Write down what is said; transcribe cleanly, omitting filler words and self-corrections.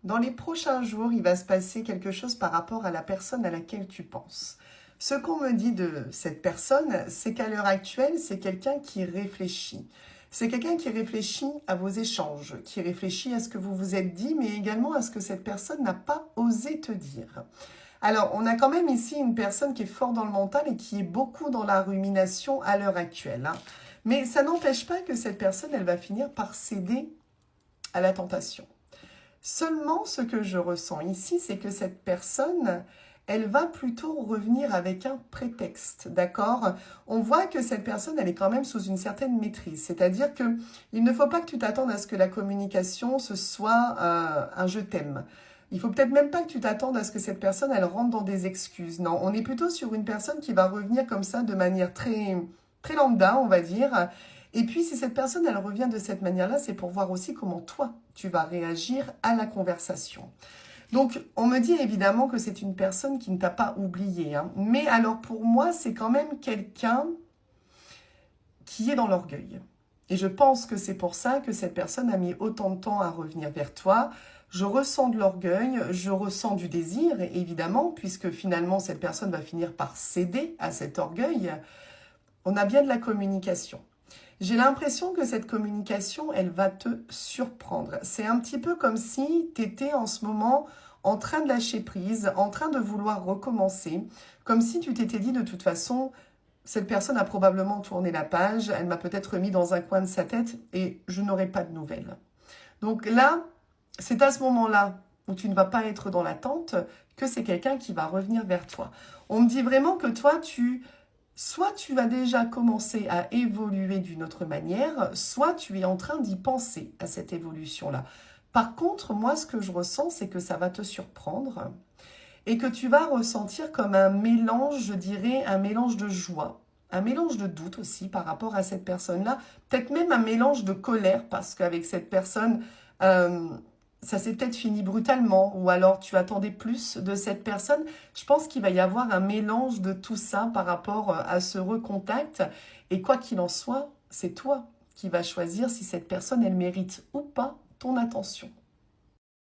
Dans les prochains jours, il va se passer quelque chose par rapport à la personne à laquelle tu penses. Ce qu'on me dit de cette personne, c'est qu'à l'heure actuelle, c'est quelqu'un qui réfléchit. C'est quelqu'un qui réfléchit à vos échanges, qui réfléchit à ce que vous vous êtes dit, mais également à ce que cette personne n'a pas osé te dire. Alors, on a quand même ici une personne qui est fort dans le mental et qui est beaucoup dans la rumination à l'heure actuelle, hein. Mais ça n'empêche pas que cette personne, elle va finir par céder à la tentation. Seulement, ce que je ressens ici, c'est que cette personne, elle va plutôt revenir avec un prétexte, d'accord? On voit que cette personne, elle est quand même sous une certaine maîtrise. C'est-à-dire que il ne faut pas que tu t'attendes à ce que la communication, ce soit un «je t'aime». Il faut peut-être même pas que tu t'attendes à ce que cette personne, elle rentre dans des excuses. Non, on est plutôt sur une personne qui va revenir comme ça de manière très, très lambda, on va dire. Et puis, si cette personne, elle revient de cette manière-là, c'est pour voir aussi comment toi, tu vas réagir à la conversation. Donc, on me dit évidemment que c'est une personne qui ne t'a pas oublié, hein. Mais alors, pour moi, c'est quand même quelqu'un qui est dans l'orgueil. Et je pense que c'est pour ça que cette personne a mis autant de temps à revenir vers toi. Je ressens de l'orgueil, je ressens du désir, évidemment, puisque finalement, cette personne va finir par céder à cet orgueil. On a bien de la communication. J'ai l'impression que cette communication, elle va te surprendre. C'est un petit peu comme si tu étais en ce moment en train de lâcher prise, en train de vouloir recommencer, comme si tu t'étais dit de toute façon, cette personne a probablement tourné la page, elle m'a peut-être mis dans un coin de sa tête et je n'aurai pas de nouvelles. Donc là, c'est à ce moment-là où tu ne vas pas être dans l'attente que c'est quelqu'un qui va revenir vers toi. On me dit vraiment que toi, soit tu vas déjà commencer à évoluer d'une autre manière, soit tu es en train d'y penser à cette évolution-là. Par contre, moi, ce que je ressens, c'est que ça va te surprendre et que tu vas ressentir comme un mélange, je dirais, un mélange de joie, un mélange de doute aussi par rapport à cette personne-là, peut-être même un mélange de colère parce qu'avec cette personne, euh, ça s'est peut-être fini brutalement ou alors tu attendais plus de cette personne. Je pense qu'il va y avoir un mélange de tout ça par rapport à ce recontact. Et quoi qu'il en soit, c'est toi qui vas choisir si cette personne, elle mérite ou pas ton attention.